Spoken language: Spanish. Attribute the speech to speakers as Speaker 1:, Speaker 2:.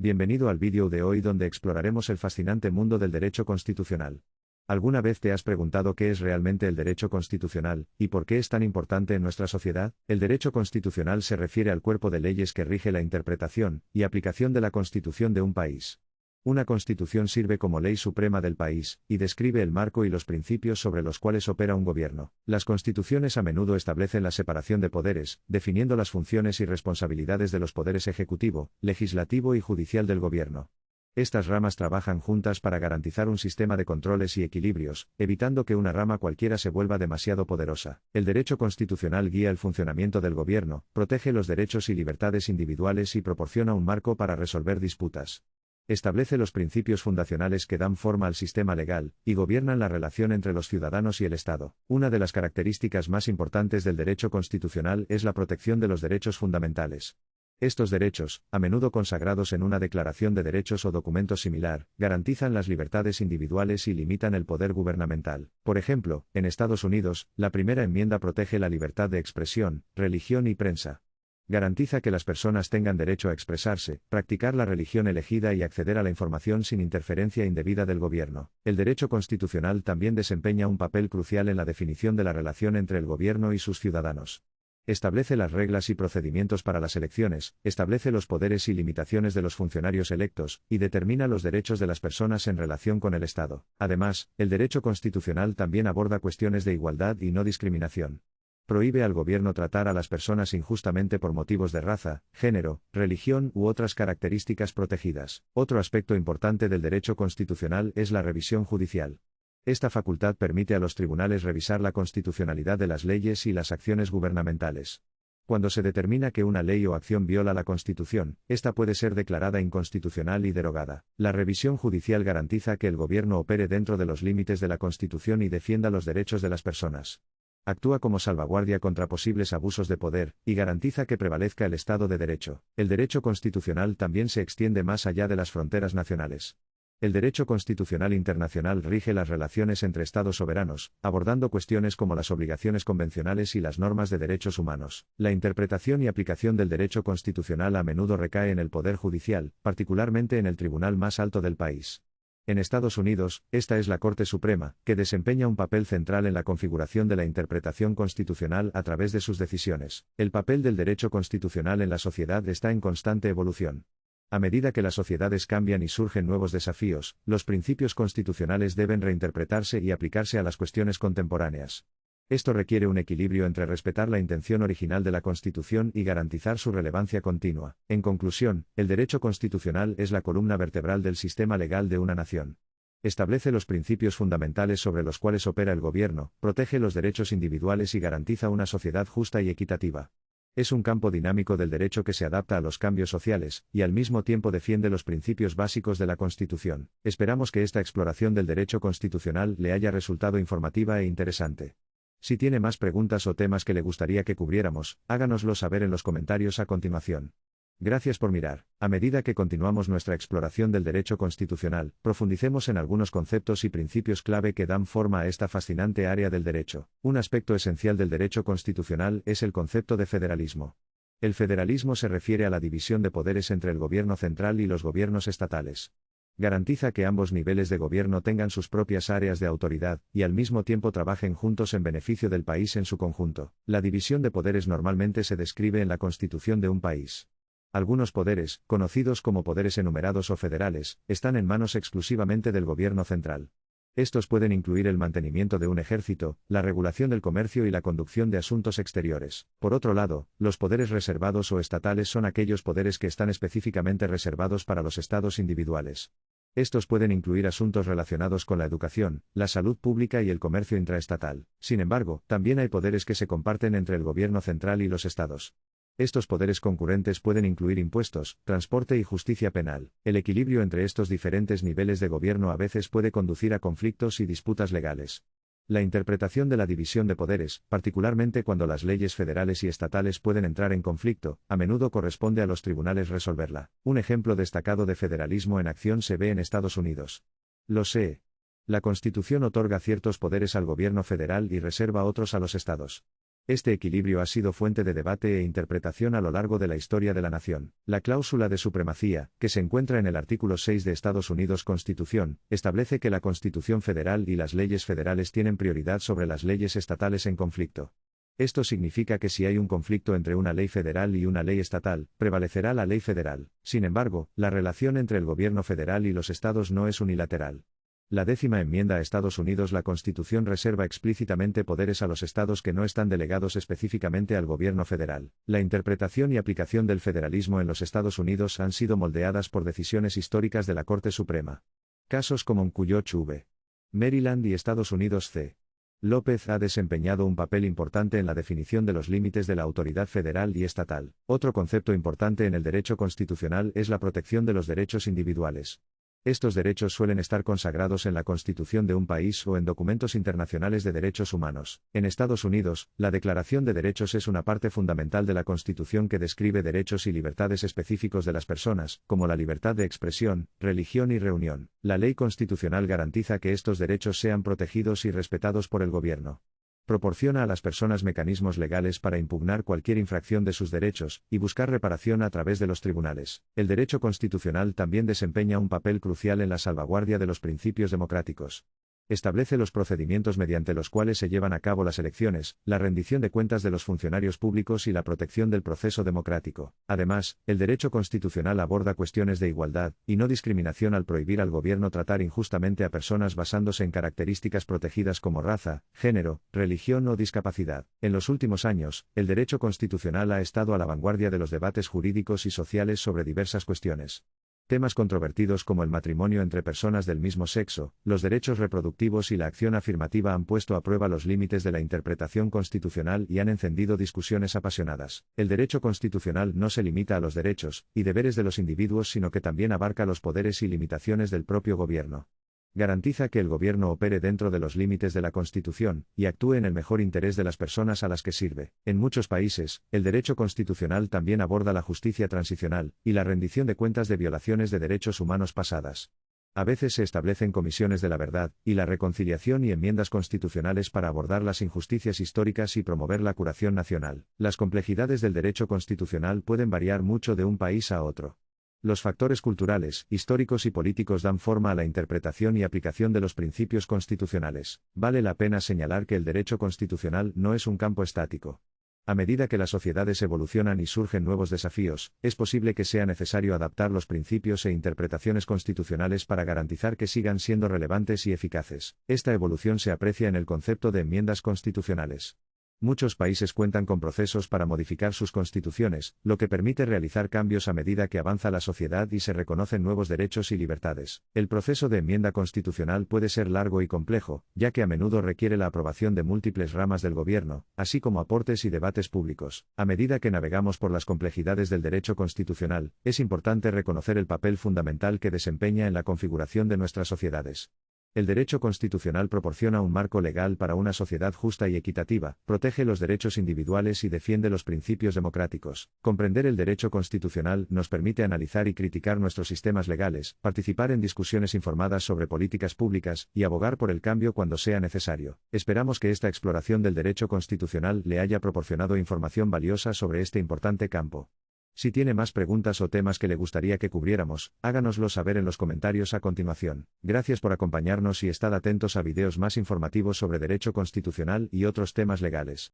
Speaker 1: Bienvenido al vídeo de hoy donde exploraremos el fascinante mundo del derecho constitucional. ¿Alguna vez te has preguntado qué es realmente el derecho constitucional, y por qué es tan importante en nuestra sociedad? El derecho constitucional se refiere al cuerpo de leyes que rige la interpretación y aplicación de la Constitución de un país. Una constitución sirve como ley suprema del país, y describe el marco y los principios sobre los cuales opera un gobierno. Las constituciones a menudo establecen la separación de poderes, definiendo las funciones y responsabilidades de los poderes ejecutivo, legislativo y judicial del gobierno. Estas ramas trabajan juntas para garantizar un sistema de controles y equilibrios, evitando que una rama cualquiera se vuelva demasiado poderosa. El derecho constitucional guía el funcionamiento del gobierno, protege los derechos y libertades individuales y proporciona un marco para resolver disputas. Establece los principios fundacionales que dan forma al sistema legal, y gobiernan la relación entre los ciudadanos y el Estado. Una de las características más importantes del derecho constitucional es la protección de los derechos fundamentales. Estos derechos, a menudo consagrados en una declaración de derechos o documento similar, garantizan las libertades individuales y limitan el poder gubernamental. Por ejemplo, en Estados Unidos, la primera enmienda protege la libertad de expresión, religión y prensa. Garantiza que las personas tengan derecho a expresarse, practicar la religión elegida y acceder a la información sin interferencia indebida del gobierno. El derecho constitucional también desempeña un papel crucial en la definición de la relación entre el gobierno y sus ciudadanos. Establece las reglas y procedimientos para las elecciones, establece los poderes y limitaciones de los funcionarios electos, y determina los derechos de las personas en relación con el Estado. Además, el derecho constitucional también aborda cuestiones de igualdad y no discriminación. Prohíbe al gobierno tratar a las personas injustamente por motivos de raza, género, religión u otras características protegidas. Otro aspecto importante del derecho constitucional es la revisión judicial. Esta facultad permite a los tribunales revisar la constitucionalidad de las leyes y las acciones gubernamentales. Cuando se determina que una ley o acción viola la Constitución, esta puede ser declarada inconstitucional y derogada. La revisión judicial garantiza que el gobierno opere dentro de los límites de la Constitución y defienda los derechos de las personas. Actúa como salvaguardia contra posibles abusos de poder, y garantiza que prevalezca el Estado de Derecho. El derecho constitucional también se extiende más allá de las fronteras nacionales. El derecho constitucional internacional rige las relaciones entre Estados soberanos, abordando cuestiones como las obligaciones convencionales y las normas de derechos humanos. La interpretación y aplicación del derecho constitucional a menudo recae en el Poder Judicial, particularmente en el tribunal más alto del país. En Estados Unidos, esta es la Corte Suprema, que desempeña un papel central en la configuración de la interpretación constitucional a través de sus decisiones. El papel del derecho constitucional en la sociedad está en constante evolución. A medida que las sociedades cambian y surgen nuevos desafíos, los principios constitucionales deben reinterpretarse y aplicarse a las cuestiones contemporáneas. Esto requiere un equilibrio entre respetar la intención original de la Constitución y garantizar su relevancia continua. En conclusión, el derecho constitucional es la columna vertebral del sistema legal de una nación. Establece los principios fundamentales sobre los cuales opera el gobierno, protege los derechos individuales y garantiza una sociedad justa y equitativa. Es un campo dinámico del derecho que se adapta a los cambios sociales, y al mismo tiempo defiende los principios básicos de la Constitución. Esperamos que esta exploración del derecho constitucional le haya resultado informativa e interesante. Si tiene más preguntas o temas que le gustaría que cubriéramos, háganoslo saber en los comentarios a continuación. Gracias por mirar. A medida que continuamos nuestra exploración del derecho constitucional, profundicemos en algunos conceptos y principios clave que dan forma a esta fascinante área del derecho. Un aspecto esencial del derecho constitucional es el concepto de federalismo. El federalismo se refiere a la división de poderes entre el gobierno central y los gobiernos estatales. Garantiza que ambos niveles de gobierno tengan sus propias áreas de autoridad, y al mismo tiempo trabajen juntos en beneficio del país en su conjunto. La división de poderes normalmente se describe en la Constitución de un país. Algunos poderes, conocidos como poderes enumerados o federales, están en manos exclusivamente del gobierno central. Estos pueden incluir el mantenimiento de un ejército, la regulación del comercio y la conducción de asuntos exteriores. Por otro lado, los poderes reservados o estatales son aquellos poderes que están específicamente reservados para los estados individuales. Estos pueden incluir asuntos relacionados con la educación, la salud pública y el comercio intraestatal. Sin embargo, también hay poderes que se comparten entre el gobierno central y los estados. Estos poderes concurrentes pueden incluir impuestos, transporte y justicia penal. El equilibrio entre estos diferentes niveles de gobierno a veces puede conducir a conflictos y disputas legales. La interpretación de la división de poderes, particularmente cuando las leyes federales y estatales pueden entrar en conflicto, a menudo corresponde a los tribunales resolverla. Un ejemplo destacado de federalismo en acción se ve en Estados Unidos. Lo sé. La Constitución otorga ciertos poderes al gobierno federal y reserva otros a los estados. Este equilibrio ha sido fuente de debate e interpretación a lo largo de la historia de la nación. La cláusula de supremacía, que se encuentra en el artículo 6 de Estados Unidos Constitución, establece que la Constitución federal y las leyes federales tienen prioridad sobre las leyes estatales en conflicto. Esto significa que si hay un conflicto entre una ley federal y una ley estatal, prevalecerá la ley federal. Sin embargo, la relación entre el gobierno federal y los estados no es unilateral. La 10ª enmienda a Estados Unidos. La Constitución reserva explícitamente poderes a los estados que no están delegados específicamente al gobierno federal. La interpretación y aplicación del federalismo en los Estados Unidos han sido moldeadas por decisiones históricas de la Corte Suprema. Casos como Nkuyoch v. Maryland y Estados Unidos c. López ha desempeñado un papel importante en la definición de los límites de la autoridad federal y estatal. Otro concepto importante en el derecho constitucional es la protección de los derechos individuales. Estos derechos suelen estar consagrados en la Constitución de un país o en documentos internacionales de derechos humanos. En Estados Unidos, la Declaración de Derechos es una parte fundamental de la Constitución que describe derechos y libertades específicos de las personas, como la libertad de expresión, religión y reunión. La ley constitucional garantiza que estos derechos sean protegidos y respetados por el gobierno. Proporciona a las personas mecanismos legales para impugnar cualquier infracción de sus derechos, y buscar reparación a través de los tribunales. El derecho constitucional también desempeña un papel crucial en la salvaguardia de los principios democráticos. Establece los procedimientos mediante los cuales se llevan a cabo las elecciones, la rendición de cuentas de los funcionarios públicos y la protección del proceso democrático. Además, el derecho constitucional aborda cuestiones de igualdad y no discriminación al prohibir al gobierno tratar injustamente a personas basándose en características protegidas como raza, género, religión o discapacidad. En los últimos años, el derecho constitucional ha estado a la vanguardia de los debates jurídicos y sociales sobre diversas cuestiones. Temas controvertidos como el matrimonio entre personas del mismo sexo, los derechos reproductivos y la acción afirmativa han puesto a prueba los límites de la interpretación constitucional y han encendido discusiones apasionadas. El derecho constitucional no se limita a los derechos y deberes de los individuos, sino que también abarca los poderes y limitaciones del propio gobierno. Garantiza que el gobierno opere dentro de los límites de la Constitución y actúe en el mejor interés de las personas a las que sirve. En muchos países, el derecho constitucional también aborda la justicia transicional y la rendición de cuentas de violaciones de derechos humanos pasadas. A veces se establecen comisiones de la verdad y la reconciliación y enmiendas constitucionales para abordar las injusticias históricas y promover la curación nacional. Las complejidades del derecho constitucional pueden variar mucho de un país a otro. Los factores culturales, históricos y políticos dan forma a la interpretación y aplicación de los principios constitucionales. Vale la pena señalar que el derecho constitucional no es un campo estático. A medida que las sociedades evolucionan y surgen nuevos desafíos, es posible que sea necesario adaptar los principios e interpretaciones constitucionales para garantizar que sigan siendo relevantes y eficaces. Esta evolución se aprecia en el concepto de enmiendas constitucionales. Muchos países cuentan con procesos para modificar sus constituciones, lo que permite realizar cambios a medida que avanza la sociedad y se reconocen nuevos derechos y libertades. El proceso de enmienda constitucional puede ser largo y complejo, ya que a menudo requiere la aprobación de múltiples ramas del gobierno, así como aportes y debates públicos. A medida que navegamos por las complejidades del derecho constitucional, es importante reconocer el papel fundamental que desempeña en la configuración de nuestras sociedades. El derecho constitucional proporciona un marco legal para una sociedad justa y equitativa, protege los derechos individuales y defiende los principios democráticos. Comprender el derecho constitucional nos permite analizar y criticar nuestros sistemas legales, participar en discusiones informadas sobre políticas públicas y abogar por el cambio cuando sea necesario. Esperamos que esta exploración del derecho constitucional le haya proporcionado información valiosa sobre este importante campo. Si tiene más preguntas o temas que le gustaría que cubriéramos, háganoslo saber en los comentarios a continuación. Gracias por acompañarnos y estad atentos a videos más informativos sobre derecho constitucional y otros temas legales.